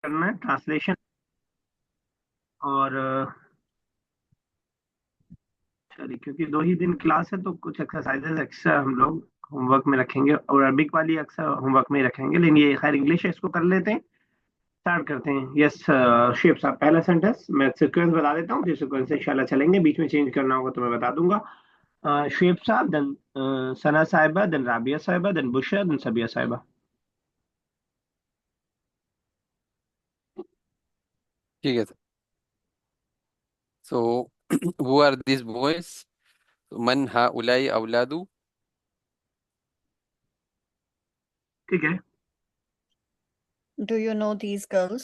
करना है ट्रांसलेशन। और चलिए, क्योंकि 2 ही दिन क्लास है तो कुछ एक्सरसाइजेस एक्स्ट्रा हम लोग होमवर्क में रखेंगे, और अरबिक वाली अक्सर होमवर्क में ही रखेंगे, लेकिन ये खैर इंग्लिश है, इसको कर लेते हैं। स्टार्ट करते हैं। यस शिव साहब, पहला सेंटेंस मैं सीक्वेंस बता देता हूँ, फिर सीक्वेंस से इंशाल्लाह चलेंगे, बीच में चेंज करना होगा तो मैं बता दूंगा। शिव साहब, देन सना साहिबा, देन राबिया साहिबा, देन बुशरा, देन सबिया साहिबा। ठीक है sir. So who are this boys? मन हाउलाई औलादू? ठीक है। Do you know these girls?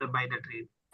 By the train.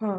हाँ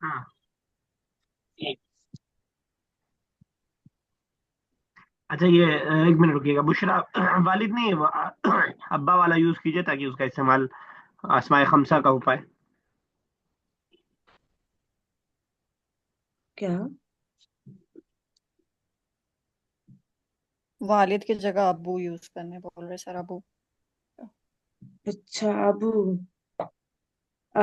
हाँ। अच्छा, ये एक मिनट रुकिएगा। बुशरा वालिद नहीं, अब्बा वाला यूज कीजिए ताकि उसका इस्तेमाल अस्माए खमसा का हो पाए। क्या? वालिद की जगह अब्बू यूज करने बोल रहे सर, अब्बू। अच्छा अबू। अ,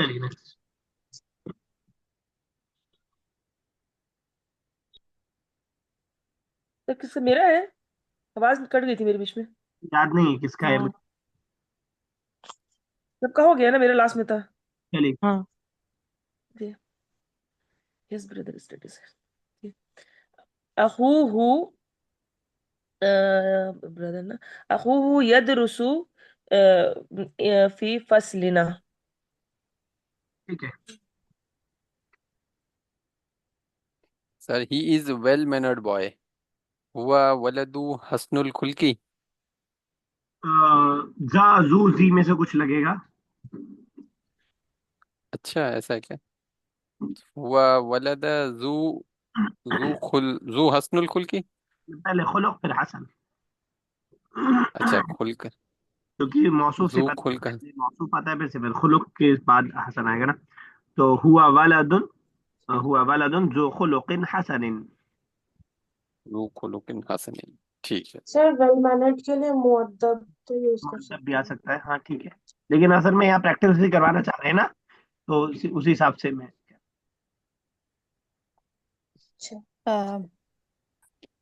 चलिए next। तो किससे मेरा है? आवाज कट गई थी मेरे बीच में। याद नहीं है किसका है। हाँ सबका हो गया ना, मेरा लास्ट में था। चलिए। हाँ यस ब्रदर स्टडीज। अखूहु ब्रदर ना, अखूहु यदरुसु फी फसलिना। ठीक है। Sir he is well mannered boy. हुआ वलदू हसनुल खुल्की। जा जू जी में से कुछ लगेगा। अच्छा, ऐसा है क्या? हुआ वलद जू जू हसनुल खुल्की। पहले खुलक फिर हसन। अच्छा, खुलकर। क्योंकि मौसूफ जू सिफत खुलकर। पहले मौसूफ आता है, फिर सिफत खुलक के बाद हसन आएगा ना। तो हुआ वलदुन जो खुलुकिन हसनिन। जू खुलुकिन हसनिन। ठीक है। सर वेल मैनर्ड के लिए मुअद्दब तो यूज कर मतलब भी सकते आ हैं। सकता है, हाँ ठीक है। लेकिन असल में यहाँ प्रैक्टिस ही करवाना चाह रहे हैं ना, तो उसी हिसाब से मैं। अच्छा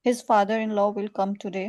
His father-in-law will come today.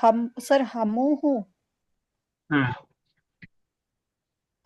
हम सर हम्म।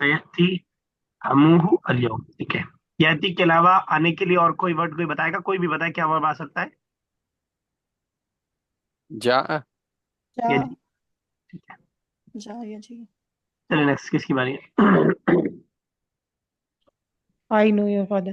यती अमूहु अल्यौम। ठीक है। यती के अलावा आने के लिए और कोई वर्ड कोई बताएगा? कोई भी बताए क्या वर्ड आ सकता है? जा। जा ये जी। ठीक है। जा या जी। चलिए नेक्स्ट, किसकी बारी है? I know your father.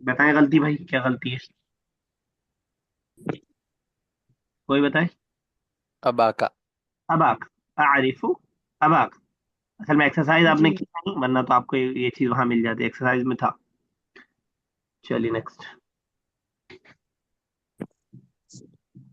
बताएं गलती भाई, क्या गलती है? कोई बताए। अबाका। अबाक। आरिफू अबाक। असल में एक्सरसाइज आपने जी की नहीं, वरना तो आपको ये चीज वहां मिल जाती, एक्सरसाइज में था। चलिए नेक्स्ट।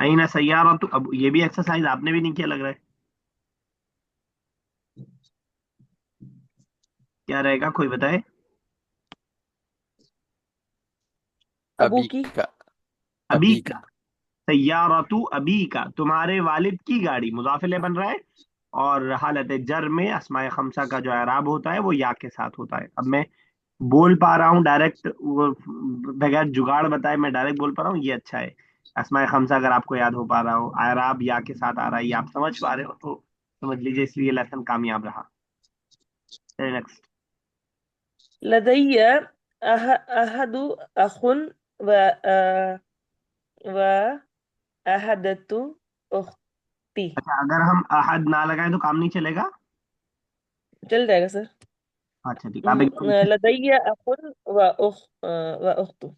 अईना सैयारा, तो अब ये भी एक्सरसाइज आपने भी नहीं किया लग रहा है। क्या रहेगा, कोई बताए? अबू अबी की। का। अबी अबी का। का। सैयारतु अबी का, तुम्हारे वालिद की गाड़ी, मुजाफिले बन रहा है। और हालत जर में अस्माए खमसा का जो एराब होता है वो या के साथ होता है। अब मैं बोल पा रहा हूँ डायरेक्ट, बगैर जुगाड़ बताए मैं डायरेक्ट बोल पा रहा हूँ, ये अच्छा है। अस्माए खमसा अगर आपको याद हो पा रहा हो, एराब या के साथ आ रहा है, ये आप समझ पा रहे हो तो समझ लीजिए, इसलिए लेसन कामयाब रहा। नेक्स्ट। लदय्य अहदु अखुन व व अहदतु उख्ती। अच्छा, अगर हम अहद ना लगाए तो काम नहीं चलेगा? चल जाएगा सर। अच्छा ठीक है, आप एकदम लदय्य अखुन व उख्तु।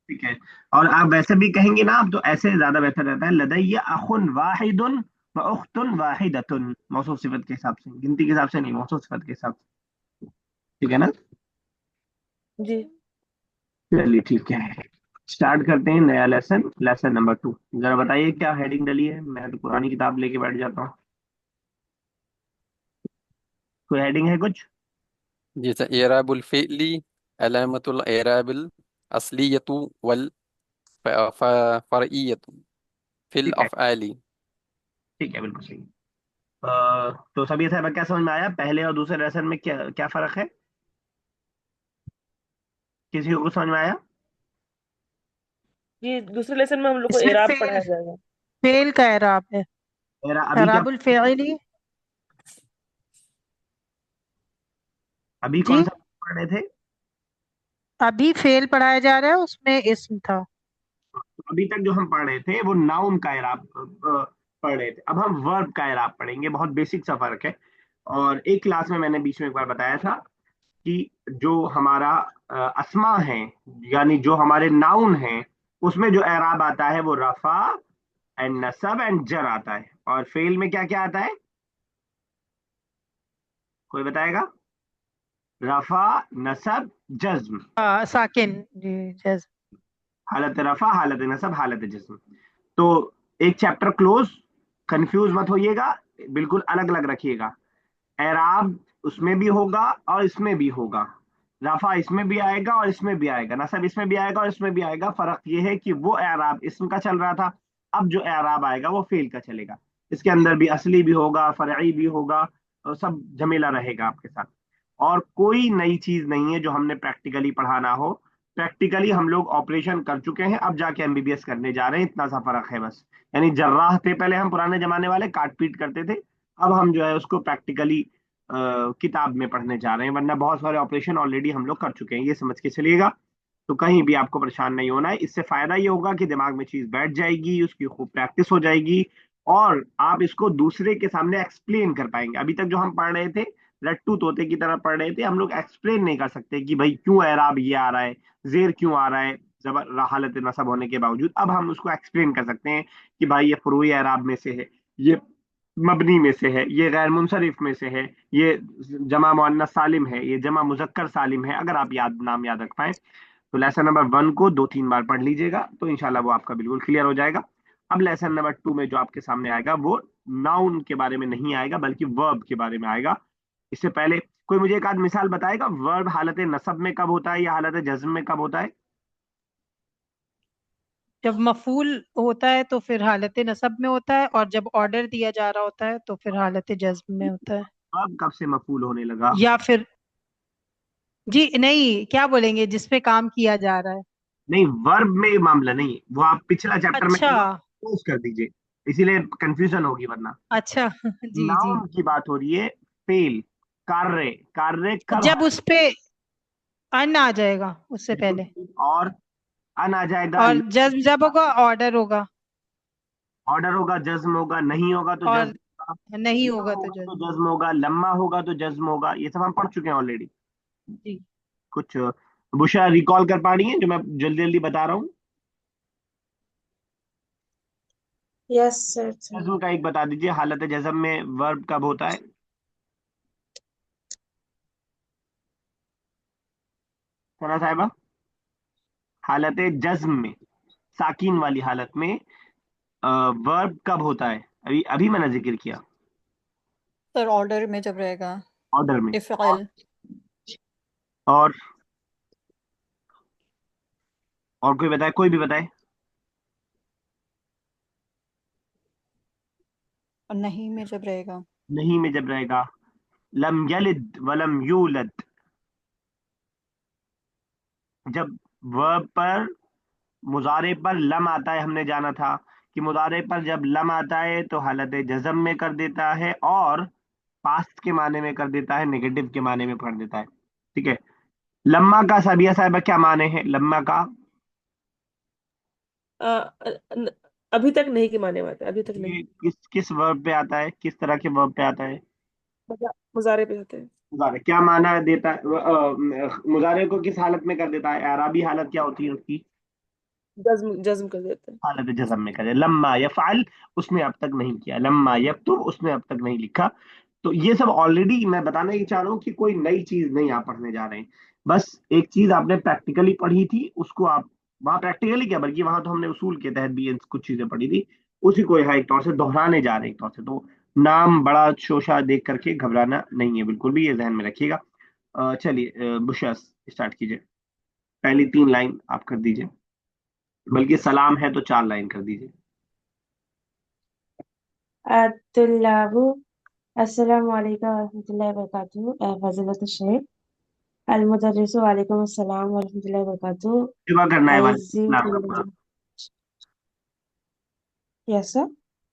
ठीक है। और आप वैसे भी कहेंगे ना, आप तो ऐसे ज्यादा बेहतर रहता है, लदय्या अखुन वाहिदुन व उख्तुन वाहिदतुन, मौसूफ सिफत के हिसाब से, गिनती के हिसाब से नहीं, मौसूफ सिफत के हिसाब से। ठीक है ना? जी। चलिए ठीक है, स्टार्ट करते हैं नया लेसन, लेसन नंबर 2। जरा बताइए क्या हेडिंग डली है, मैं तो पुरानी किताब लेके बैठ जाता हूँ। कोई हेडिंग है कुछ? जी सर, इराबुल फ़िअली अलामतुल इराबिल असलियतु वल फ़रइयतु फिल ठीक है, अफ़आली। ठीक है, बिल्कुल सही। तो सभी साहब क्या समझ में आया, पहले और दूसरे लेसन में क्या क्या फर्क है? किसी को कुछ समझ में आया? ये दूसरे लेसन में हम लोग को इसमें एराब फेल पढ़ाया जाएगा। फेल का एराब है। मेरा अभी क्या, एराबुल फ़िअली। अभी कौन जी, सा पढ़ रहे थे? अभी फेल पढ़ाया जा रहा है, उसमें इस्म था। अभी तक जो हम पढ़ रहे थे वो नाउन का इराब पढ़ रहे थे, अब हम वर्ब का इराब पढ़ेंगे। बहुत बेसिक सा फर्क है। और एक क्लास में मैंने बीच में एक बार बताया था कि जो हमारा अस्मा है, यानी जो हमारे नाउन है, उसमें जो एराब आता है वो रफा एंड नसब एंड जर आता है। और फेल में क्या क्या आता है, कोई बताएगा? रफा, नसब, जज्म। साकिन जी, जज। हालत रफा, हालत नसब, हालत जज्म। तो एक चैप्टर क्लोज, कंफ्यूज मत होइएगा, बिल्कुल अलग अलग रखिएगा। एराब उसमें भी होगा और इसमें भी होगा, रफा इसमें भी आएगा और इसमें भी आएगा, नसब इसमें भी आएगा और इसमें भी आएगा। फर्क ये है कि वो एराब इसम का चल रहा था, अब जो एराब आएगा वो फेल का चलेगा। इसके अंदर भी असली भी होगा, फरई भी होगा, और सब झमेला रहेगा आपके साथ। और कोई नई चीज नहीं है जो हमने प्रैक्टिकली पढ़ाना हो। प्रैक्टिकली हम लोग ऑपरेशन कर चुके हैं, अब जाके एमबीबीएस करने जा रहे हैं, इतना सा फर्क है बस। यानी जर्राह थे पहले हम, पुराने जमाने वाले काट पीट करते थे, अब हम जो है उसको प्रैक्टिकली किताब में पढ़ने जा रहे हैं, वरना बहुत सारे ऑपरेशन ऑलरेडी हम लोग कर चुके हैं, ये समझ के चलिएगा। तो कहीं भी आपको परेशान नहीं होना है, इससे फायदा ये होगा कि दिमाग में चीज बैठ जाएगी, उसकी खूब प्रैक्टिस हो जाएगी, और आप इसको दूसरे के सामने एक्सप्लेन कर पाएंगे। अभी तक जो हम पढ़ रहे थे, लट्टू तोते की तरह पढ़ रहे थे, हम लोग एक्सप्लेन नहीं कर सकते कि भाई क्यों एराब ये आ रहा है, जेर क्यों आ रहा है, जबर हालत नसब होने के बावजूद। अब हम उसको एक्सप्लेन कर सकते हैं कि भाई ये फुरूई एराब में से है, ये मबनी में से है, ये गैर मुनसरिफ में से है, ये जमा मुअन्नस सालिम है, ये जमा मुजक्कर सालिम है। अगर आप नाम याद रख पाए तो लेसन नंबर 1 को 2-3 बार पढ़ लीजिएगा, तो इंशाल्लाह वो आपका बिल्कुल क्लियर हो जाएगा। अब लेसन नंबर 2 में जो आपके सामने आएगा वो नाउन के बारे में नहीं आएगा, बल्कि वर्ब के बारे में आएगा। इससे पहले कोई मुझे एक आध मिसाल बताएगा, वर्ब हालत नसब में कब होता है या हालत जज्म में कब होता है? जब मफूल होता है तो फिर हालत नसब में होता है, और जब ऑर्डर दिया जा रहा होता है तो फिर हालत जज्म में होता है। वर्ब कब से मफूल होने लगा? या फिर जी नहीं, क्या बोलेंगे, जिसपे काम किया जा रहा है। नहीं, वर्ब में ये मामला नहीं है, वो आप पिछला चैप्टर में अच्छा। क्लोज कर दीजिए, इसीलिए कंफ्यूजन होगी वरना। अच्छा जी जी। नाउन की बात हो रही है, फेल, कार्य, कार्य कब जब उस पे अन आ जाएगा उससे बिल्कुल पहले। ठीक। और अन आ जाएगा, और जब जब होगा ऑर्डर होगा। ऑर्डर होगा, जज्म होगा, नहीं होगा तो और जज्म होगा, नहीं लम्मा होगा तो होगा तो जज्म। जज्म होगा, लम्मा होगा तो जज्म होगा, ये सब हम पढ़ चुके हैं ऑलरेडी। जी। कुछ बुशा रिकॉल कर पा रही है जो मैं जल्दी जल्दी बता रहा हूँ? Yes sir. जज्म का एक बता दीजिए, हालत जज्म में वर्ब कब होता है? सना साहिबा, हालत जज्म में, साकिन वाली हालत में वर्ब कब होता है? अभी अभी मैंने जिक्र किया, सर ऑर्डर में जब रहेगा, ऑर्डर में। इफ़अल। और और कोई बताए, कोई भी बताए। और नहीं में जब रहेगा। नहीं में जब रहेगा, लम यलिद वलम यूलद, जब वर्ब पर मुजारे पर लम आता है, हमने जाना था कि मुजारे पर जब लम आता है तो हालत जज्म में कर देता है, और पास्ट के माने में कर देता है, नेगेटिव के माने में कर देता है। ठीक है, लम्मा का साबिया साहिबा क्या माने हैं लम्मा का? अ, अ, अभी तक नहीं के माने में आता है, अभी तक नहीं। ये किस किस वर्ब पे आता है, किस तरह के वर्ब पे आता है? मुजारे पे होते हैं। मुजारे क्या माना देता है मुजारे को किस हालत में कर देता है, अराबी हालत क्या होती है उसकी? जज्म जज्म कर देते हैं। हालत जज़म में करे। लम्मा यफ़अल उसने अब तक नहीं किया, लम्मा यक्तुब उसने अब तक नहीं लिखा। तो ये सब ऑलरेडी मैं बताना ही चाह रहा हूँ कि कोई नई चीज नहीं आप पढ़ने जा रहे हैं। बस एक चीज आपने प्रैक्टिकली पढ़ी थी उसको आप वहां प्रैक्टिकली क्या, बल्कि वहां तो हमने उसूल के तहत भी कुछ चीजें पढ़ी थी, उसी को यहाँ एक तौर से दोहराने जा रहे हैं एक तौर से। तो नाम बड़ा शोशा देख करके घबराना नहीं है बिल्कुल भी, ये जहन में रखिएगा। चलिए बुशरा स्टार्ट कीजिए, पहली 3 लाइन आप कर दीजिए, बल्कि सलाम है तो 4 लाइन कर दीजिए। अतुल्लाबु अस्सलामु अलैकुम वरहमतुल्लाहि वबरकातुहू फजीलत शेख अल मुदर्रिसु वालेकुम अस्सलाम वरहमतुल्लाहि वबरकातुहू दुआ करना है अज़ीज़ वालेकुम सलाम का पूरा। Yes sir.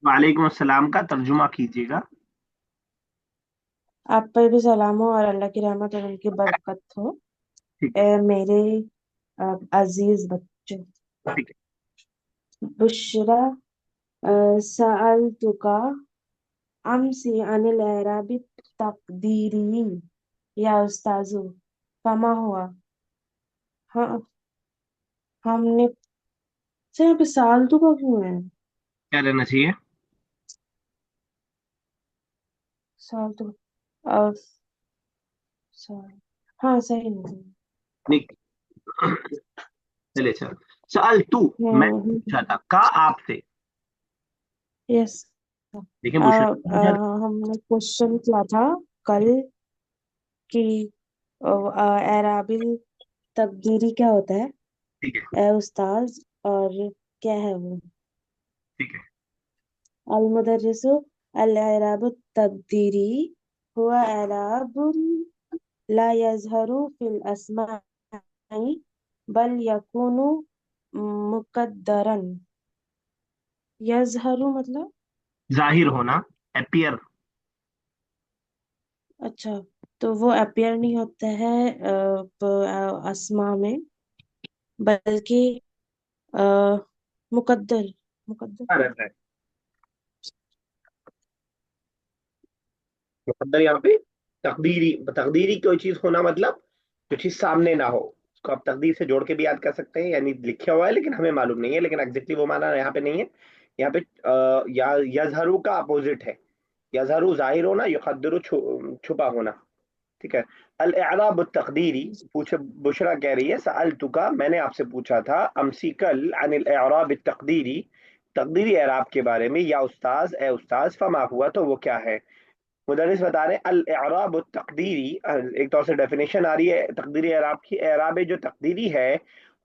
वालेकुम अस्सलाम का तर्जुमा कीजिएगा। आप पर भी सलाम हो और अल्लाह की रहमत और उनकी बरकत हो। ठीक है। मेरे अजीज बच्चों, ठीक बुशरा सअलतुका अमसी अनिल एराबी तकदीरी या उस्ताजु फमा हुआ। हाँ, हमने सर यहाँ पे सालतू का क्यों है? क्या रहना चाहिए? सालतू और हाँ सही है। निक चले चल। सअल तू मैं पूछा था का आपसे। यस। देखिए मुशरा पूछा था। हमने क्वेश्चन किया था कल कि एराबिल तकदीरी क्या होता है ठीक है। ए उस्ताज, और क्या है वो? ठीक है। अल मुदर्रिसु अल एराबु तकदीरी हुआ एराबुल ला यजहरु फिल अस्माई बल यकुनु मुकद्दरन। यजहरु मतलब? जाहिर होना, अपीयर। अच्छा, तो वो अपीयर नहीं होता है अस्मा में, बल्कि अ, मुकद्दर मुकद्दर रहता है मुकद्दर यहाँ पे तकदीरी। तकदीरी कोई चीज होना मतलब जो चीज सामने ना हो, उसको आप तकदीर से जोड़ के भी याद कर सकते हैं, यानी लिखा हुआ है लेकिन हमें मालूम नहीं है, लेकिन एग्जैक्टली वो माना यहाँ पे नहीं है। यहाँ पे यजहरू का अपोजिट है। यजहरू जाहिर होना, युकद्दरू छुपा होना। ठीक है। अल एराब तकदीरी पूछे, बुशरा कह रही है सअलतुका मैंने आपसे पूछा था, अमसी कल अनिल एराब तकदीरी तकदीरी एराब के बारे में, या उस्ताज ए उस्ताज फमा हुआ तो वो क्या है। मुदर्रिस बता रहे हैं अल एराब तकदीरी, एक तौर से डेफिनेशन आ रही है तकदीरी एराब की। एराब जो तकदीरी है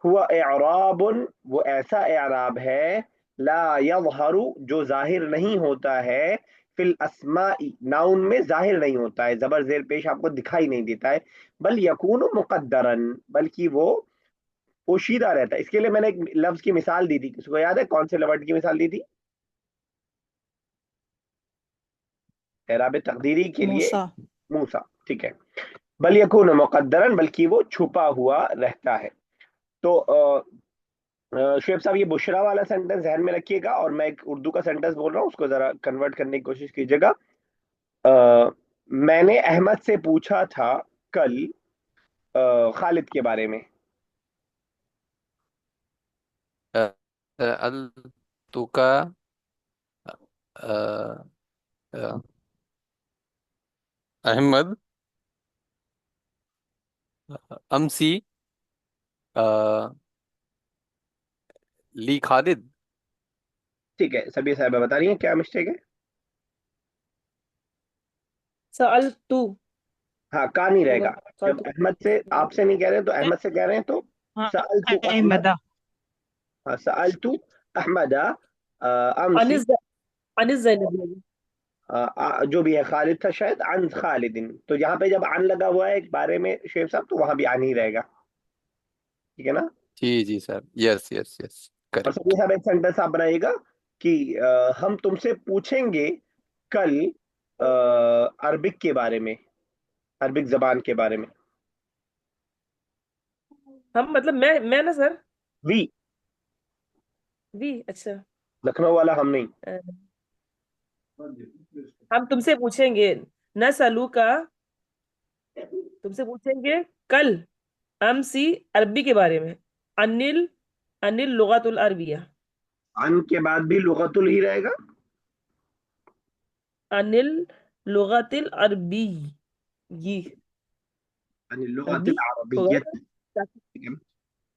हुआ एराबुन वो ऐसा एराब है, ला यज़हरु जो जाहिर नहीं होता है, फिल अस्माई नाउन में जाहिर नहीं होता है, जबर जेर पेश आपको दिखाई नहीं देता है, बल यकूनु मुकद्दरन बल्कि वो पोशीदा रहता है। इसके लिए मैंने एक लफ्ज की मिसाल दी थी, किसको याद है कौन से वर्ड की मिसाल दी थी एराब तकदीरी के लिए? मूसा। मूसा। ठीक है। बल यकून मुकद्दरन बल्कि वो छुपा हुआ रहता है। तो शुएब साहब ये बुशरा वाला सेंटेंस ध्यान में रखिएगा, और मैं एक उर्दू का सेंटेंस बोल रहा हूँ उसको जरा कन्वर्ट करने की कोशिश कीजिएगा। मैंने अहमद से पूछा था कल खालिद के बारे में। अल तुका अहमद अमसी ली खालिद। ठीक है, सभी साहब बता रही हैं क्या मिस्टेक है? सअल तू हाँ का नहीं होगा। रहेगा। सअल जब तू। अहमद से आपसे नहीं कह रहे हैं तो अहमद से कह रहे हैं तो हाँ, सअल तू अहमद। अहमदा। हाँ सअल तू अहमद अमसी। अनिस अनिस जैनब। जो भी है खालिद था शायद, अन खालिदिन, तो यहाँ पे जब अन लगा हुआ है एक बारे में शेख साहब तो वहां भी अन ही रहेगा। ठीक है ना? जी जी सर, यस यस यस, और सभी करेक्ट। साहब एक सेंटेंस आप बनाइएगा कि हम तुमसे पूछेंगे कल अरबिक के बारे में, अरबिक जबान के बारे में। हम मतलब मैं ना सर। वी, वी, अच्छा। लखनऊ वाला हम नहीं। अ, हम तुमसे पूछेंगे न सलू का, तुमसे पूछेंगे कल अमसी अरबी के बारे में। अनिल, अनिल लुगतुल अरबिया। अन के बाद भी लुगतुल ही रहेगा। अनिल लुगतिल अरबी, ये यानी अरबी लुगतिल होगा अरबियत। क्या? ठीक है,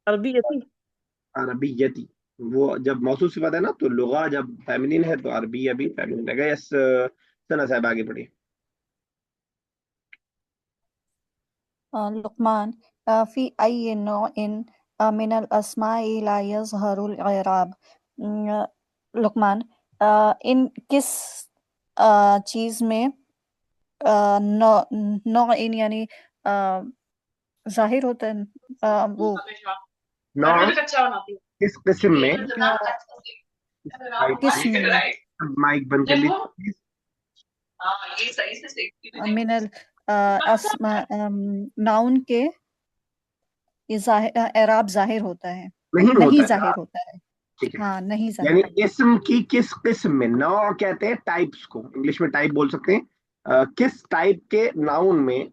अरबी यती। अरबियती। वो जब मौसूफ सिफत है ना, तो लुगा जब फेमिनिन है तो अरबिया भी फेमिनिन रहेगा। यस सना साहब आगे बढ़िए। लुकमान फी अय्यि नौइन मिनल अस्माइ ला यज़हरुल इराब। लुकमान इन किस चीज में नौ नौइन यानी जाहिर होता है वो नौ किस किस्म में, किस्म में माइक बंद कर लीजिए। मिनल अस्मा नाउन के एराब जाहिर होता है, नहीं नहीं होता है ना। जाहिर होता है। ठीक है, हाँ, नहीं यानी जाहिर। इसम की किस किस्म में, नौ कहते हैं टाइप्स को, इंग्लिश में टाइप बोल सकते हैं। किस टाइप के नाउन में,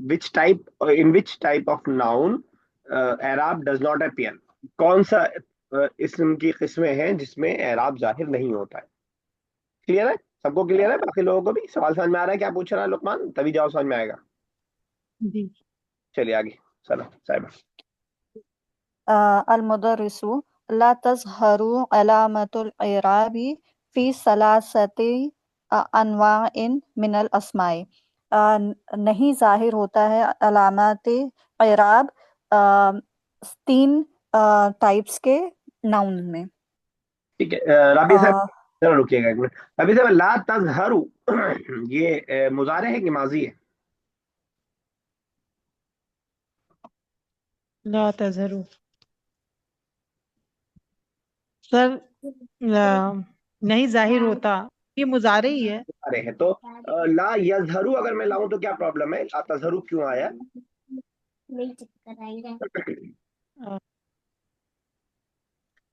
which type, in which type of noun एराब डज नॉट अपीयर। कौन सा इसम की किस्में हैं जिसमें एराब जाहिर नहीं होता है। क्लियर है, सबको क्लियर है? बाकी लोगों को भी सवाल समझ में आ रहा है क्या पूछ रहा है लुकमान? तभी जवाब समझ में आएगा। जी। चलिए आगे, चलो साहिबा। अल मुदर्रिसु ला तज़हरु अलामतुल इराबी फी सलासति अनवाइन मिनल अस्माई। नहीं जाहिर होता है अलामत इराब तीन टाइप्स के नाउन में। ठीक है, राबी साहब जरा रुकिएगा एक मिनट। राबी साहब, ला तजहरु ये मुजारे है कि माजी है? ला तज़हरु सर, नहीं जाहिर होता, ये मुजारे ही है। मुजारे है तो ला यजहरु अगर मैं लाऊं तो क्या प्रॉब्लम है? ला तजहरु क्यों आया? अ,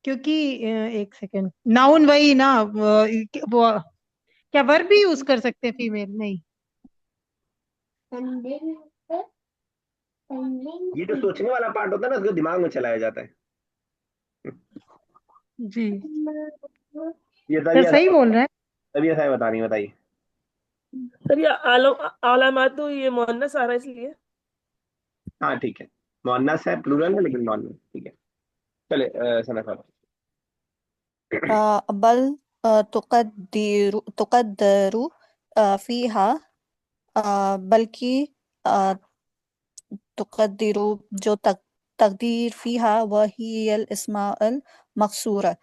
क्योंकि एक सेकंड, नाउन वही ना, वो क्या वर्ब भी यूज कर सकते हैं फीमेल? नहीं। ये जो सोचने वाला पार्ट होता है ना, उसको दिमाग में चलाया जाता है। जी ये सर, तभी ऐसा, सही बोल रहे हैं। तभी ऐसा है, बता नहीं बताइए। सर ये आलामात तो ये मुअन्नस आ रहा है इसलिए। हाँ ठीक है, मुअन्नस है, प्लूरल है लेकिन नॉन, ठीक है। चले सना साहब। बल तुकद्दरू फीहा, बल्कि तुकद्दिरू जो तकदीर फीहा वही अल इस्माअल मकसूरा,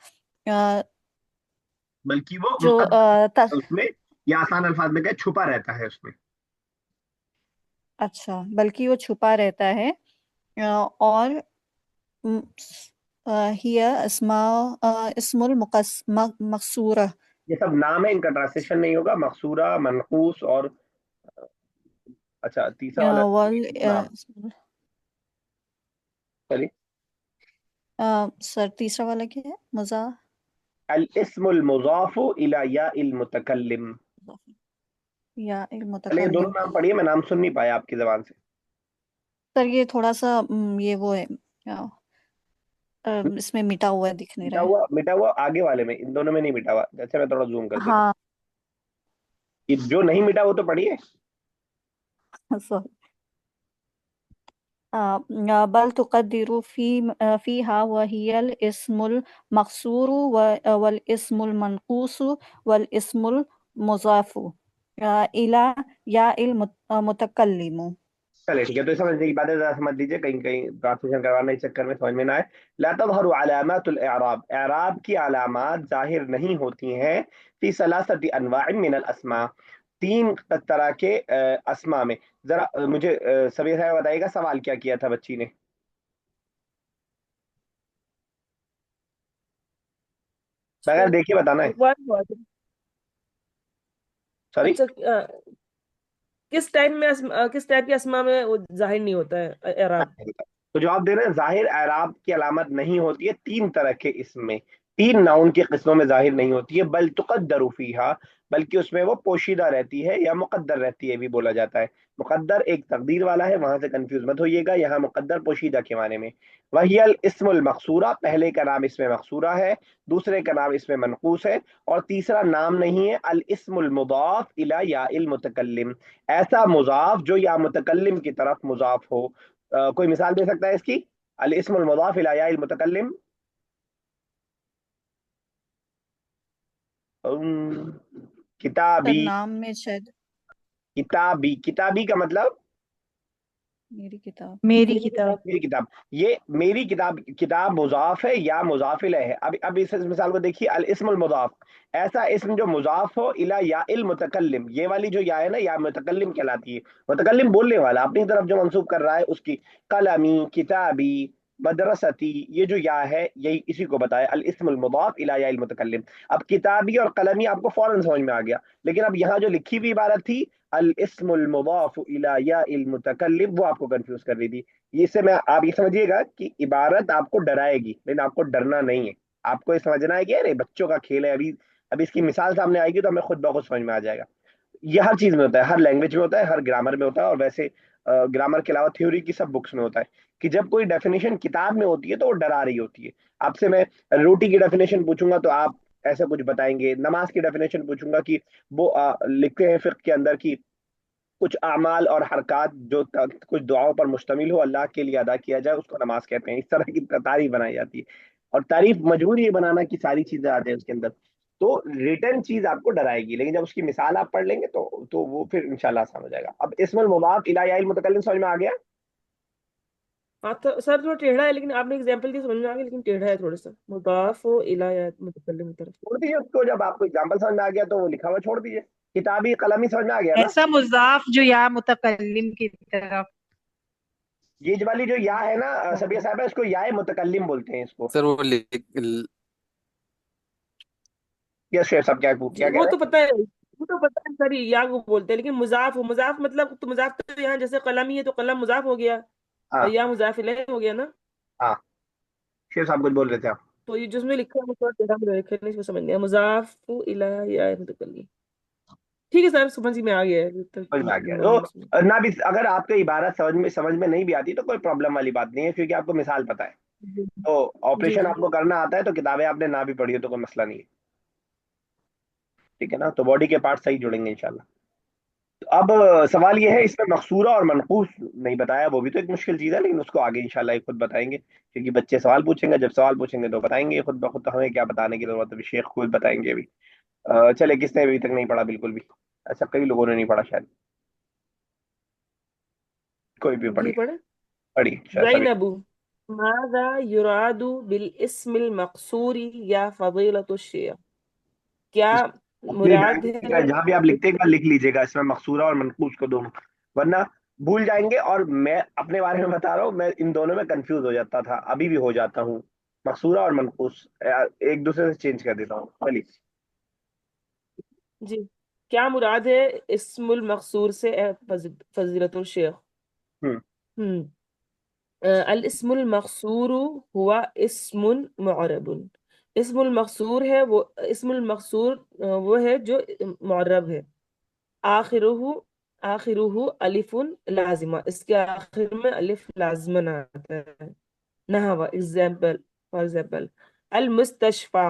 बल्कि वो जो मुकद्दर उसमें, या आसान अल्फाज में कहे छुपा रहता है उसमें। अच्छा, बल्कि वो छुपा रहता है। और हिया इस्मुल मकसूरा। ये सब नाम है, इनका ट्रांसलेशन नहीं होगा। मकसूरा, मनकूस और अच्छा तीसरा वाला वल नाम। चलिए, सर तीसरा वाला क्या है? मुजा अल इस्मुल मुजाफु इला या इल मुतकल्लिम। या चलिए ये मुतकल्लिम। दोनों नाम पढ़िए, मैं नाम सुन नहीं पाया आपकी जबान से। सर ये थोड़ा सा ये वो है, इसमें मिटा हुआ दिख नहीं रहा है। मिटा हुआ आगे वाले में, इन दोनों में नहीं मिटा हुआ। जैसे मैं थोड़ा जूम कर देता हूँ, हाँ, ये जो नहीं मिटा वो तो पढ़िए। सॉरी। बल तुकद्दिरू फीहा वहियल इस्मुल मकसूरु वल इस्मुल मनकूसु वल इस्मुल मुजाफु इला या इल मुतकल्लिमु। चलिए ठीक है, तो ये समझने की बात है, जरा समझ लीजिए, कहीं कहीं ट्रांसलेशन करवाने के चक्कर में समझ में ना आए। ला तज़हरु अलामातुल इराब, इराब की अलामात जाहिर नहीं होती हैं। फी सलासति अनवाइन मिनल अस्मा, तीन तरह के अस्मा में। जरा मुझे सबीर साहब बताइएगा, सवाल क्या किया था बच्ची ने? बगैर देखे बताना है। One word. सॉरी, अच्छा, किस टाइप में किस टाइप के अस्मा में वो जाहिर नहीं होता है एराब? तो जवाब दे रहे हैं जाहिर एराब की अलामत नहीं होती है तीन तरह के इसम में, तीन नाउन की किस्मों में जाहिर नहीं होती है, बल तुक़द्दरु फीहा, बल्कि उसमें वो पोशीदा रहती है या मुक़द्दर रहती है भी बोला जाता है। मुक़द्दर एक तकदीर वाला है, वहां से कंफ्यूज मत होइएगा, यहाँ मुक़द्दर पोशीदा के माने में। वहियल इस्मुल मक़सूरा, पहले का नाम इसमें मक़सूरा है, दूसरे का नाम इसमें मनकूस है, और तीसरा नाम नहीं है, अल इस्मुल मुदाफ इला या इल मुतकल्लिम, ऐसा मुजाफ जो या मुतकल्लिम की तरफ मुजाफ हो। कोई मिसाल दे सकता है इसकी? अल इस्मुल मुदाफ इला या इल मुतकल्लिम। सर किताबी, नाम में शायद किताबी, किताबी का मतलब मेरी किताब। मेरी किताब। मेरी किताब। ये मेरी किताब, किताब मुजाफ है या मुजाफ इलैह है। अब इस मिसाल को देखिए, अल इस्मुल मुजाफ, ऐसा इस्म जो मुजाफ हो इला या इल मुतकल्लिम, ये वाली जो या है ना, या मुतकल्लिम कहलाती है। मुतकल्लिम बोलने वाला अपनी तरफ जो मंसूब कर रहा है उसकी। कलमी, किताबी, मदरसती, ये जो या है यही इसी को बताया अल इस्मुल मुदाफ इला या इल मुतकल्लिम। अब किताबी और कलमी आपको फौरन समझ में आ गया, लेकिन अब यहाँ जो लिखी हुई इबारत थी अल इस्मुल मुदाफ इला या इल मुतकल्लिम, वो आपको कंफ्यूज कर रही थी। ये इससे मैं, आप ये समझिएगा कि इबारत आपको डराएगी, लेकिन आपको डरना नहीं है। आपको ये समझना है कि अरे बच्चों का खेल है, अभी अभी इसकी मिसाल सामने आएगी तो हमें खुद ब खुद समझ में आ जाएगा। ये हर चीज में होता है, हर लैंग्वेज में होता है, हर ग्रामर में होता है, और वैसे ग्रामर के अलावा थ्योरी की सब बुक्स में होता है कि जब कोई डेफिनेशन किताब में होती है तो वो डरा रही होती है। आपसे मैं रोटी की डेफिनेशन पूछूंगा तो आप ऐसा कुछ बताएंगे, नमाज की डेफिनेशन पूछूंगा कि वो लिखते हैं फिक्र के अंदर की कुछ अमाल और हरकत जो कुछ दुआओं पर मुश्तमिल हो, अल्लाह के लिए अदा किया जाए, उसको नमाज कहते हैं। इस तरह की तारीफ बनाई जाती है, और तारीफ मजबूरी है बनाना कि सारी चीजें आ जाए उसके अंदर। तो रिटर्न चीज आपको डराएगी, लेकिन जब उसकी मिसाल आप पढ़ लेंगे तो वो फिर इंशाल्लाह आसान हो जाएगा। अब इस्मुल मुदाफ इला या इल मुतकल्लिम समझ में आ गया? हाँ तो सर थोड़ा टेढ़ा है, लेकिन आपने एग्जाम्पल दी समझ में आ गया, लेकिन टेढ़ा है थोड़ा सा। मुदाफ इला या मुतकल्लिम की तरफ। छोड़ दीजिए उसको, जब आपको एग्जाम्पल समझ में आ गया तो वो लिखा हुआ छोड़ दीजिए। किताबी कलमी समझ में आ गया ना? ऐसा मुजाफ जो या मुतकल्लिम की तरफ ये जो वाली जो या है ना सबिया हो। साहब, इसको या मुतकल्लिम बोलते हैं इसको। सर वो यस शेफ साहब, क्या कह वो रहे तो हैं? पता है, वो तो पता है सर, ये या को बोलते हैं, लेकिन मुजाफ हो, मुजाफ मतलब, तो मुजाफ तो यहाँ जैसे कलम ही है तो कलम मुजाफ हो गया, और हाँ या मुजाफ इलैह हो गया ना। हाँ, शेफ साहब कुछ बोल रहे थे आप। तो ये जिसमें लिखा है मुझे टेढ़ा मुझे लिखने इसमें समझ नहीं आया, मुजाफ इला या मुतकल्लिम। ठीक है सर, समझ में आ गया है तब समझ में आ गया नॉर्मल समझ। तो ना भी, अगर आपको इबारत समझ में नहीं भी आती तो कोई प्रॉब्लम वाली बात नहीं है, क्योंकि आपको मिसाल पता है। जी तो जी ऑपरेशन जी। आपको करना आता है, तो किताबें आपने ना भी पढ़ी हो तो कोई मसला नहीं है। ठीक है ना? तो बॉडी के पार्ट सही जुड़ेंगे इंशाल्लाह। तो अब सवाल ये है, इसमें मकसूरा और मनकूस नहीं बताया, वो भी तो एक मुश्किल चीज है, लेकिन उसको आगे इंशाल्लाह ये खुद बताएंगे, क्योंकि बच्चे सवाल पूछेंगे, जब सवाल पूछेंगे तो बताएंगे खुद ब खुद, तो हमें क्या बताने की जरूरत है, शेख खुद बताएंगे अभी। चले, किसने अभी तक नहीं पढ़ा बिल्कुल भी? ऐसा कई लोगों ने नहीं पढ़ा शायद, कोई भी जी पढ़ी? पढ़े। पढ़ी शायद सभी। ज़ैनबु माज़ा युरादु बिल इस्मिल मक़सूरी या फ़ज़ीलतु शेख। क्या अपनी मुराद ड्राइंग का है? जहां भी आप लिखते हैं एक बार लिख लीजिएगा इसमें मकसूरा और मनकूस को दोनों, वरना भूल जाएंगे। और मैं अपने बारे में बता रहा हूँ, मैं इन दोनों में कंफ्यूज हो जाता था, अभी भी हो जाता हूँ। मकसूरा और मनकूस एक दूसरे से चेंज कर देता हूँ। चलिए। जी, क्या मुराद है इस्मुल मक़सूर से फ़ज़ीलतुल शेख? हम्म हम्म अल इस्मुल मक़सूर हुआ इस्मुन मुअरबुन। इस्मुल मक़सूर है वो, इस्मुल मक़सूर वो है जो मुअर्रब है। आखिरुहु आखिरुहु अलिफुन लाजिमा, इसके आखिर में अलिफ लाजमन आता है। नहवा एग्जाम्पल, फॉर एग्जाम्पल, अल मुस्तशफा,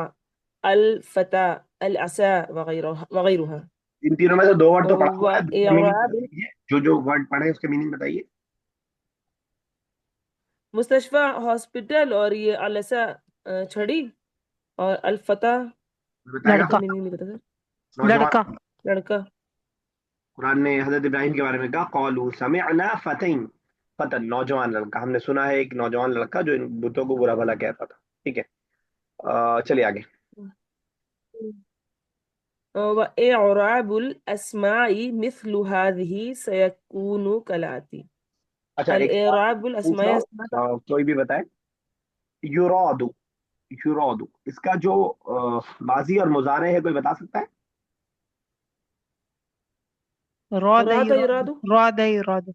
अल फता, अल असा वगैरह वगैरह। इन तीनों में से दो वर्ड तो पढ़ा व हुआ है, दो का मीनिंग बता इराब दीजिए, जो जो वर्ड पढ़े उसके मीनिंग बताइए। मुस्तशफा हॉस्पिटल, और ये अल असा छड़ी, और अल फता बताएगा? इसका लड़का। मीनिंग नहीं पता सर। नौजवान। लड़का। लड़का। कुरान ने हजरत इब्राहिम के बारे में कहा, कौलू समिअना फतैन, फतन नौजवान लड़का, हमने सुना है एक नौजवान लड़का जो इन बुतों को बुरा भला कहता था। ठीक है, चलिए आगे। व इराबुल अस्माई मिस्लु हाज़िही सयकूनु कलाती। अच्छा, अल एक सवाल इराबुल पूछ अस्माई रहा अस्मा का। हूँ, कोई भी बताए। युरौदु, युरौदु, इसका जो माजी और मुजारे है, कोई बता सकता है? रौद राधा युराद। युरादु। रौद युराद।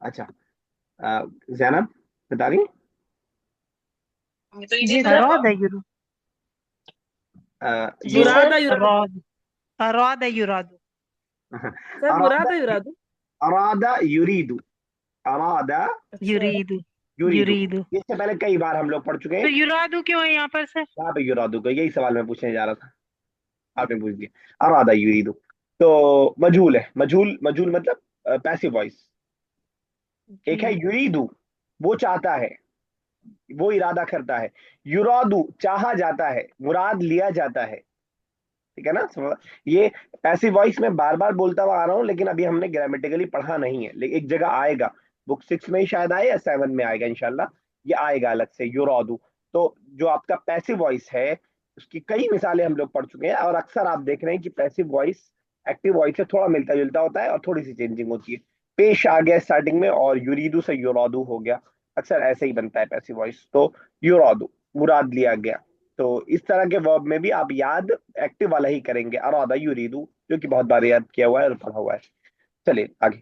अच्छा, जैनब बता रही? जी सर। अरादा युरू जी सर। मुरादा युरादू। अराद अरादा युरादू सर अरादा, मुरादा युरादू। अरादा युरीदु, अरादा अच्छा। युरीदू युरीदु। युरीदू। इससे पहले कई बार हम लोग पढ़ चुके तो हैं। युरादू क्यों है यहाँ पर सर? यहाँ पे युरादु का यही सवाल मैं पूछने जा रहा था, आपने पूछ दिया। अरादा युरीदु तो मजहूल है, मजहूल, मजहूल मतलब पैसिव वॉइस। एक है जी युरीदु, वो चाहता है, वो इरादा करता है। युरादु चाहा जाता है, मुराद लिया जाता है। ठीक है ना? ये पैसिव वॉइस में बार बार बोलता हुआ आ रहा हूँ, लेकिन अभी हमने ग्रामेटिकली पढ़ा नहीं है, लेकिन एक जगह आएगा, बुक 6 में ही शायद आए या 7 में आएगा इंशाल्लाह। ये आएगा अलग से, युरादु। तो जो आपका पैसिव वॉइस है, उसकी कई मिसालें हम लोग पढ़ चुके हैं, और अक्सर आप देख रहे हैं कि पैसिव वॉइस एक्टिव वॉइस से थोड़ा मिलता जुलता होता है और थोड़ी सी चेंजिंग होती है। पेश आ गया स्टार्टिंग में, और युरीदु से युरादु हो गया। अक्सर ऐसे ही बनता है पैसिव वॉइस। तो युरादु मुराद लिया गया। तो इस तरह के वर्ब में भी आप याद एक्टिव वाला ही करेंगे, अरादा युरीदु, जो कि बहुत बार याद किया हुआ है और पढ़ा हुआ है। चलिए आगे।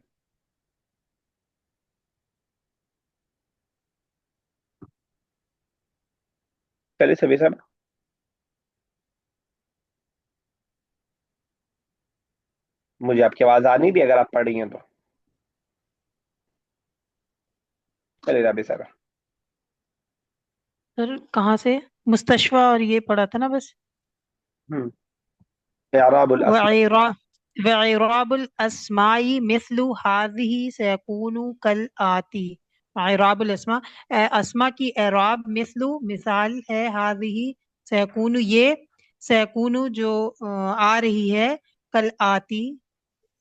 चलिए सभी साहब, मुझे आपकी आवाज आ नहीं रही अगर आप पढ़ रही हैं तो। चलिए रबी साहब। सर कहाँ से? मुस्तशफा और ये पढ़ा था ना बस। हम्म इराबुल अस्मा। वइरा वइराबुल अस्माई मिस्लु हाज़िही सयकूनु कल आती। इराबुल अस्मा, अस्मा की एराब, मिस्लु मिसाल है, हाज़िही सयकूनु ये, सयकूनु जो आ रही है, कल आती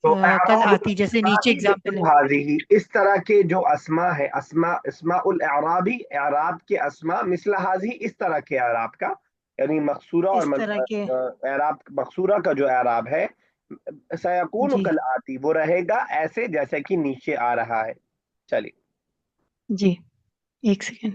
तो कल इराबुल आती जैसे नीचे अस्माई एग्जाम्पल मिस्लु है। हाज़िही, इस तरह के जो अस्मा है, अस्मा इस्माउल इराबी, इराब के अस्मा मिस्ल हाज़िही, इस तरह के इराब का, यानी मकसूरा और इस तरह के। इराब मकसूरा का जो इराब है, सयकून जी कल आती, वो रहेगा ऐसे जैसे कि नीचे आ रहा है। चलिए। जी, एक सेकेंड।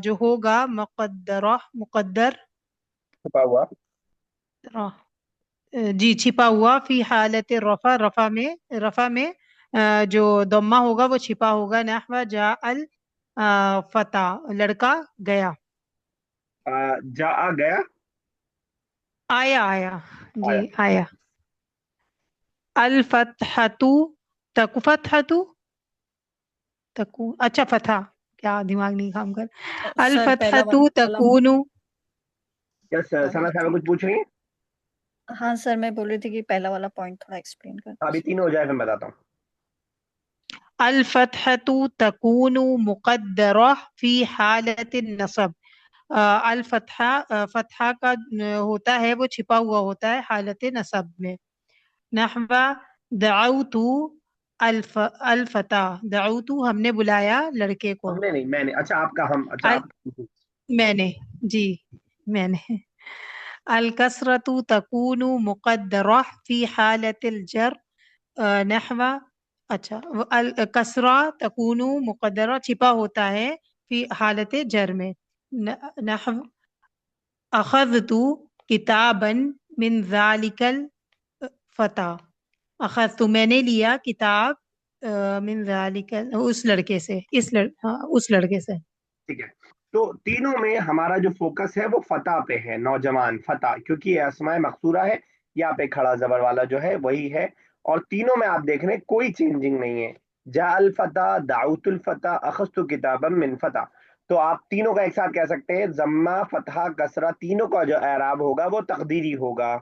जो होगा मुकद्दर छुपा हुआ। जी छिपा हुआ, फी हालत रफा, रफा में जो दम्मा होगा वो छिपा होगा। नहवा जा अल फता, लड़का गया, जा आ गया, आया आया, जी आया। आया। अल फतहतु फतहतु तकू, अच्छा फतहा, क्या दिमाग नहीं काम कर। अल सर पहला फतहतु वाला तकूनु। यस पॉइंट सना साहब थोड़ा। कुछ पूछ रही हैं? हाँ सर, मैं बोल रही थी कि पहला वाला पॉइंट थोड़ा एक्सप्लेन कर अभी दीजिए। तीन हो जाए फिर मैं बताता हूँ। अल फतहतु तकूनु मुकद्दरा फी हालत नसब। अल फतहा, फतहा का होता है वो छिपा हुआ होता है हालत नसब में। नहवा दअउतु अल फता, दअउतु हमने बुलाया लड़के को। हमने नहीं, मैंने। अच्छा आपका, हम, अच्छा अल आप। मैंने, जी मैंने। अल कसरतु तकूनु मुकद्दरा फी हालतिल जर। नहवा, अच्छा वो अल कसरा तकूनु मुकद्दरा छिपा होता है फी हालत जर में। नहव अखज़तु किताबन मिन ज़ालिकल फता। अखज़तु मैंने लिया किताब मिन ज़ालिकल उस लड़के से, हाँ उस लड़के से। ठीक है। तो तीनों में हमारा जो फोकस है वो फता पे है, नौजवान फता, क्योंकि ये असमाए मकसूरा है। यहाँ पे खड़ा जबर वाला जो है वही है। और तीनों में आप देख रहे हैं कोई चेंजिंग नहीं है। जा अल फता, दाउतुल फता, अखस्तु किताबम मिन फता। तो आप तीनों का एक साथ कह सकते हैं, जम्मा फतहा कसरा, तीनों का जो एराब होगा वो तकदीरी होगा।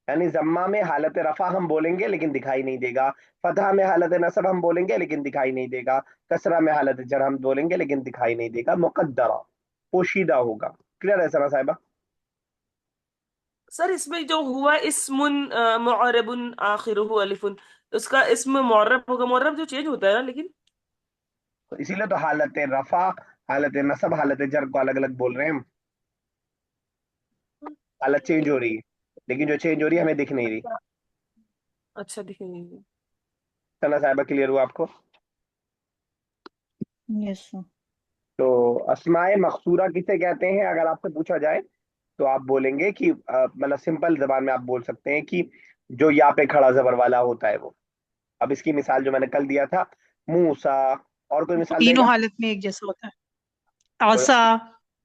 यानी जम्मा में हालत रफा हम बोलेंगे लेकिन दिखाई नहीं देगा, फतहा में हालत नसब हम बोलेंगे लेकिन दिखाई नहीं देगा, कसरा में हालत जर हम बोलेंगे लेकिन दिखाई नहीं देगा, मुकद्दरा, पोशीदा होगा। क्लियर है सना साहिबा? सर इसमें जो हुआ इस्मुन मुअर्रबुन आखिरुहु अलिफुन, उसका इस्म मुअर्रब होगा, मुअर्रब जो चेंज होता है ना, लेकिन तो इसीलिए तो हालत रफा, हालत नसब, हालत जर को अलग अलग बोल रहे हैं हम। हालत चेंज हो रही है, लेकिन जो चेंज हो रही है हमें दिख नहीं रही। अच्छा दिखेंगे। सना साहिबा क्लियर हुआ आपको? Yes sir. तो अस्माए मकसूरा किसे कहते हैं अगर आपसे पूछा जाए, तो आप बोलेंगे कि मतलब सिंपल जबान में आप बोल सकते हैं कि जो या पे खड़ा जबर वाला होता है वो। अब इसकी मिसाल जो मैंने कल दिया था, मूसा। और कोई मिसाल तीनों देगा? हालत में एक जैसा होता है। आसा।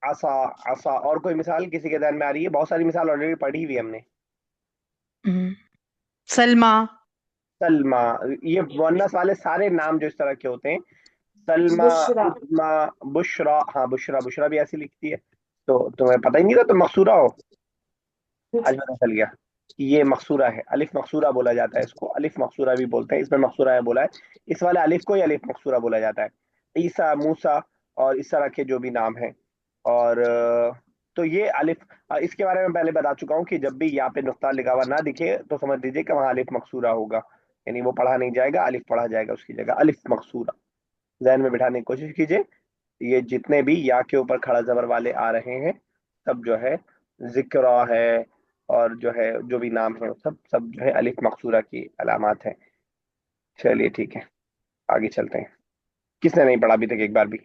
आसा। आसा। और कोई मिसाल किसी के ध्यान में आ रही है? बहुत सारी मिसाल ऑलरेडी पढ़ी हुई है हमने। हम्म, सलमा। सलमा। ये मुअन्नस वाले सारे नाम जो इस तरह के होते हैं, सलमा, बुशरा। उस्मा, बुशरा। हाँ, बुशरा। बुशरा भी ऐसी लिखती है। तो तुम्हें पता ही नहीं था तुम मकसूरा हो, आज पता चल गया कि ये मकसूरा है। अलिफ मकसूरा बोला जाता है इसको, अलिफ मकसूरा भी बोलते हैं। इसमें मकसूरा है बोला है, इस वाले अलिफ को ही अलिफ मकसूरा बोला जाता है। ईसा, मूसा और इस तरह के जो भी नाम हैं। और तो ये अलिफ, इसके बारे में पहले बता चुका हूँ कि जब भी यहाँ पे नुक्ता लिखा हुआ ना दिखे तो समझ लीजिए कि वहाँ अलिफ मकसूरा होगा, यानी वो पढ़ा नहीं जाएगा, अलिफ पढ़ा जाएगा उसकी जगह, अलिफ मकसूरा। जहन में बिठाने की कोशिश कीजिए। ये जितने भी या के ऊपर खड़ा जबर वाले आ रहे हैं, सब जो है जिक्रा है, और जो है जो भी नाम है, सब सब जो है अलिफ मकसूरा की अलामात है। चलिए ठीक है, आगे चलते हैं। किसने नहीं पढ़ा अभी तक एक बार भी?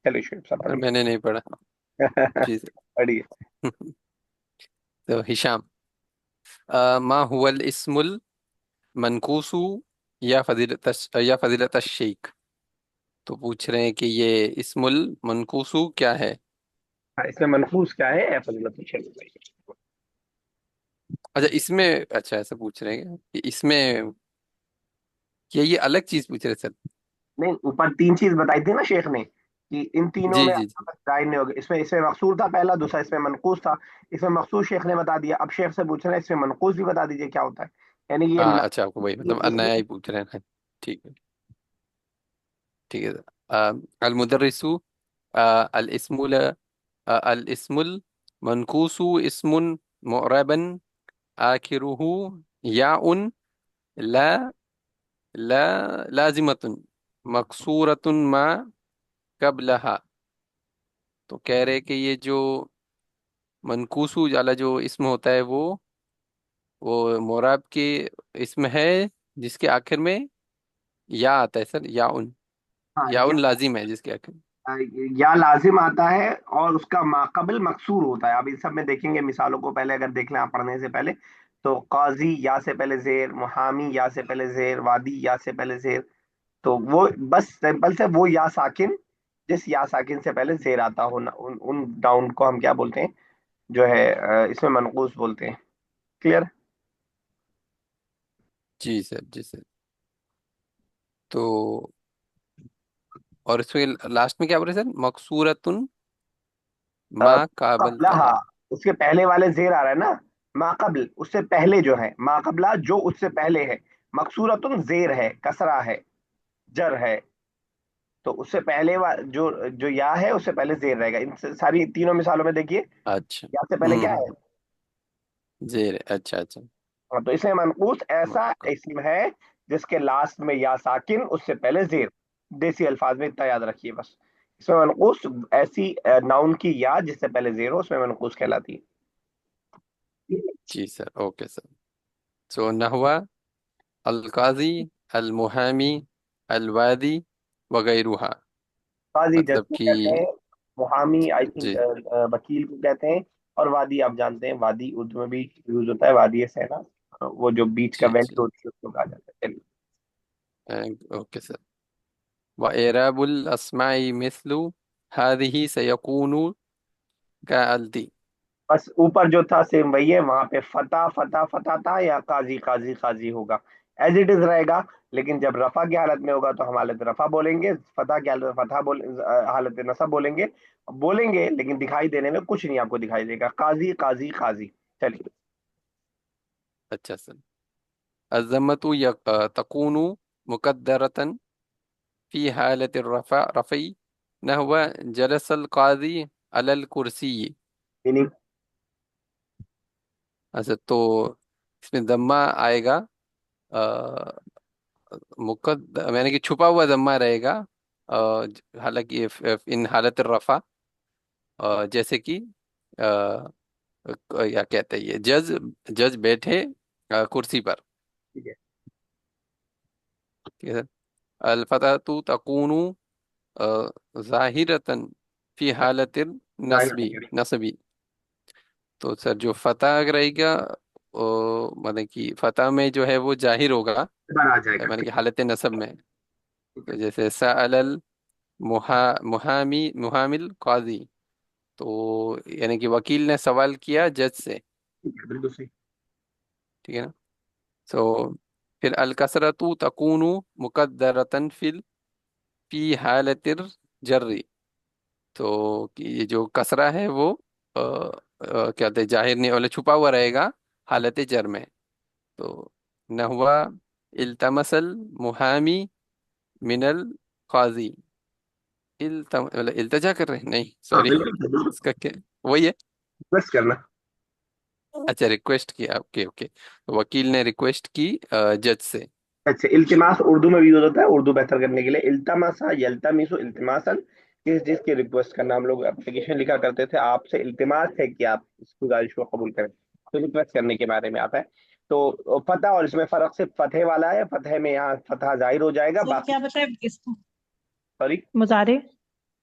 चलिए शुएब साहब सर पढ़िए। मैंने नहीं पढ़ा। जी सर। पढ़िए। तो हिशाम, मा हुवल इस्मुल मनकूसु या फजीलत शेख। तो पूछ रहे हैं कि ये इस्मुल मनकूसु क्या है। हाँ, इसमें मनफूस क्या है? फजीलत शेख बताइए। अच्छा इसमें, अच्छा ऐसा पूछ रहे हैं कि इसमें, ये अलग चीज पूछ रहे हैं, सर। नहीं, ऊपर तीन चीज बताई थी ना शेख ने, कि इन तीनों जी में जी जी। राय नहीं होगी। इसमें इसमें मकसूर था पहला, दूसरा इसमें मनकूस था। इसमें मकसूर शेख ने बता दिया, अब शेख से पूछ रहे हैं इसमें मनकूस भी बता दीजिए क्या होता है। यानी ये हाँ अच्छा, आपको वही मतलब ये नया ही पूछ रहे हैं। ठीक है, ठीक है। अल मुदर्रिसु, अल इस्मुल, अल इस्मुल मनकूसु इस्मुन मुअरबन आखिरुहु याउन ला ला लाजिमतुन मकसूरतुन मा कबलहा। तो कह रहे कि ये जो मनकूसु वाला जो इसम होता है वो मोराब के इसम है जिसके आखिर में या आता है सर, याउन। हाँ, याउन लाजिम है जिसके आखिर में। या लाजिम आता है और उसका माकबल मकसूर होता है। अब इन सब में देखेंगे मिसालों को, पहले अगर देख लें आप पढ़ने से पहले, तो काजी या से पहले जेर, मुहामी या से पहले जेर, वादी या से पहले जेर। तो वो बस सिंपल से वो या साकिन, जिस या साकिन से पहले जेर आता हो ना, उन डाउन को हम क्या बोलते हैं, जो है इसमें मनकूस बोलते हैं। क्लियर? जी सर, जी सर। तो और इसमें लास्ट में क्या बोल रहे सर, मकसूरतुन मा काबल कबलहा, तहा। उसके पहले वाले जेर आ रहा है ना, माकबल उससे पहले जो है, माकबला जो उससे पहले है, मकसूरतुन जेर है, कसरा है, जर है। तो उससे पहले जो जो या है उससे पहले जेर रहेगा। इन सारी तीनों मिसालों में देखिए, अच्छा। या से पहले क्या है? जेर, अच्छा अच्छा। हाँ, तो इसमें मनकूस ऐसा मक- इसम है जिसके लास्ट में या साकिन, उससे पहले जेर। देसी अल्फाज में इतना याद रखिए बस। इसमें मनकूस ऐसी नाउन की या जिससे पहले जेर हो, उसमें मनकूस कहलाती है। जी सर, ओके सर। सो नहवा, अल काजी, अल मुहामी, अल वादी वगैरुहा। काजी जज मतलब को कि कहते हैं, मुहामी आई थिंक जी। वकील को कहते हैं, और वादी आप जानते हैं, वादी उर्दू में भी यूज होता है, वादी है ना, वो जो बीच का जी वेंट जी। होती है उसको कहा जाता है। चलिए। Okay sir. व एराबुल अस्माई मिस्लु हादिही सयकूनु का अल्दी। बस ऊपर जो था सेम वही है, वहां पे फता फता फता था, या काजी काजी काजी होगा, एज इट इज रहेगा। लेकिन जब रफा की हालत में होगा तो हम हालत रफा बोलेंगे, फता की हालत में फता हालत नसब बोलेंगे। बोलेंगे लेकिन दिखाई देने में कुछ नहीं आपको दिखाई देगा, काजी काजी काजी। चलिए। अच्छा सर। अज़्ज़मतु तकूनु मुकद्दरतन फी हालत रफ़ा रफ़ई नहव जलसल काजी अलल कुर्सी। मीनिंग? अच्छा तो इसमें दम्मा आएगा, अ, मैंने कि छुपा हुआ दम्मा रहेगा, हालांकि इन हालत रफ़ा, जैसे कि या कहते हैं ये जज, जज बैठे कुर्सी पर। ठीक है। ठीक है सर। अल फतहतु तकूनु ज़ाहिरतन फी हालतिल नस्बी नस्बी। तो सर जो फतह रहेगा मतलब कि फतह में जो है वो जाहिर होगा, बार आ जाएगा। मतलब कि हालत नसब में। तो जैसे सअलल मुहामिल काजी, तो यानी कि वकील ने सवाल किया जज से। ठीक है, बिल्कुल सही। ठीक है ना। सो फिर अल कसरतु तकूनु मुकद्दरतन फी हालतिर जर्री। तो कि ये जो कसरा है वो क्या कहते हैं, जाहिर नहीं वाले छुपा हुआ रहेगा हालत जर में। तो नहवा इल्तमसल मुहामी मिनल काजी। मतलब इल्तजा कर रहे हैं, नहीं हाँ सॉरी, बिल्कुल बिल्कुल, इसका क्या वही है। बस करना। अच्छा रिक्वेस्ट किया, ओके ओके। तो वकील ने रिक्वेस्ट की जज से। अच्छा, इल्तिमास उर्दू में भी यूज होता है, उर्दू बेहतर करने के लिए। इल्तमासा यल्तमिसु इल्तिमासन, किस चीज की रिक्वेस्ट करना। हम लोग एप्लीकेशन लिखा करते थे, आपसे इल्तिमास है कि आप इस गुजारिश को कबूल करें, तो रिक्वेस्ट करने के बारे में आता है। तो फतह और इसमें फर्क सिर्फ फतह वाला है, फतह में यहाँ फतह जाहिर हो जाएगा, सर बाकी क्या बताए इसको? सॉरी मुजारे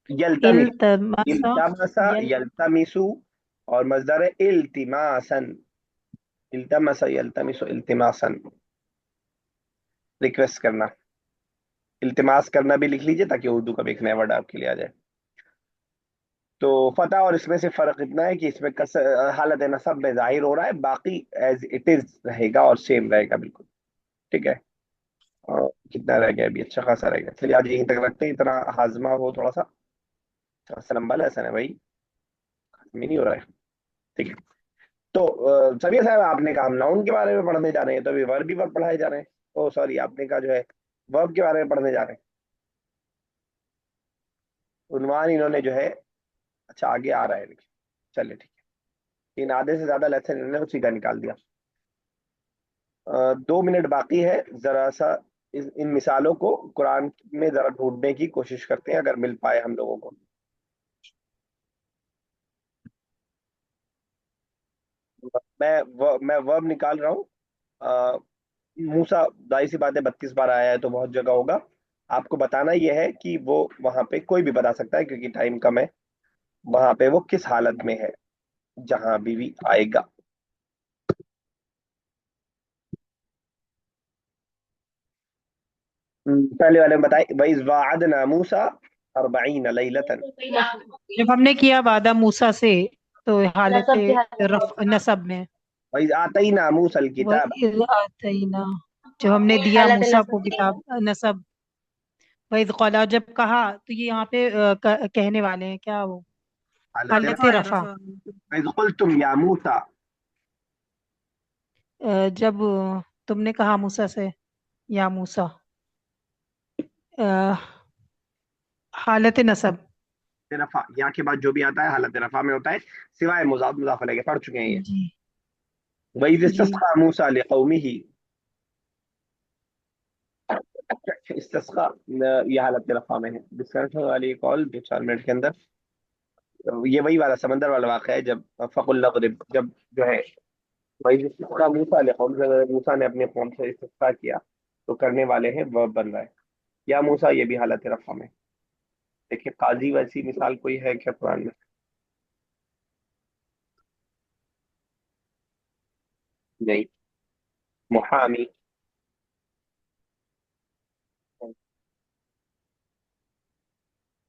यल्तमिस, इल्तमसा इल्तमसा यल यल्तमिसु, और मजदर है इल्तिमासन, इल्तमसा यल्तमिसु इल्तिमासन, रिक्वेस्ट करना। इल्तिमास करना भी लिख लीजिए ताकि उर्दू का भी एक नया वर्ड आपके लिए आ जाए। तो फतह और इसमें से फर्क इतना है कि इसमें हालत नसब में जाहिर हो रहा है, बाकी एज इट इज रहेगा और सेम रहेगा बिल्कुल। ठीक है। और कितना रह गया अभी? अच्छा खासा रहेगा। चलिए आज यहीं तक रखते हैं, इतना हाजमा हो थोड़ा सा। थोड़ा सा लंबा लेसन है भाई, हजमी नहीं हो रहा है। ठीक है। तो सभी साहब, आपने कहा हम नाउन के बारे में पढ़ने जा रहे हैं, तो अभी वर्ब भी पढ़ाए जा रहे हैं। ओ सॉरी, आपने कहा जो है वर्ब के बारे में पढ़ने जा रहे हैं। उन्वान इन्होंने जो है, अच्छा आगे आ रहा है देखिए। चलिए ठीक है, इन आधे से ज्यादा लेसन इन्होंने उसी का निकाल दिया। 2 मिनट बाकी है, जरा सा इन मिसालों को कुरान में जरा ढूंढने की कोशिश करते हैं, अगर मिल पाए हम लोगों को। मैं वर्ब निकाल रहा हूँ। अ, मूसा, जाहिर सी बात है 32 बार आया है तो बहुत जगह होगा। आपको बताना यह है कि वो वहां पे कोई भी बता सकता है क्योंकि टाइम कम है, वहां पे वो किस हालत में है जहां बीवी आएगा। पहले वाले में बताए, वइज़ वाअदना मूसा 40 लैलतन। जब हमने किया वादा मूसा से, तो हालत नसब की हालत में। रफ नसब में। वइज़ आतईना मूसल वह किताब। इज़ आतईना, जब हमने दिया हालत मूसा नसब को किताब नसब। वह कौला, जब कहा, तो ये यहाँ पे कहने वाले हैं क्या वो हालत हालत रफ़ा। रफा। वइज़ कुल्तुम या मूसा। जब तुमने कहा मूसा से, या मूसा, अ, हालत नसब। रफ़ा यहाँ के बाद जो भी आता है हालत रफ़ा में होता है, सिवाय मुज़ाफ मुज़ाफ अलैहि के, पढ़ चुके हैं ये। जी वइज़ जी। इस्तस्क़ा मूसा लिक़ौमिही। इस्तस्क़ा ये हालत रफ़ा में है। डिस्कशन वाली कॉल 2-4 मिनट के अंदर। ये वही वाला समंदर वाला वाक़या है, जब फ़कुल नज़रिब, जब जो है वही इस्तिस्क़ा मूसा लिक़ौम से, अगर मूसा ने अपने कौम से इस्तिस्क़ा किया तो करने वाले हैं, वर्ब बन रहा है। या मूसा, ये भी हालत रफ़ा में। देखिए काजी वैसी मिसाल कोई है क्या कुरान में? नहीं। मुहामी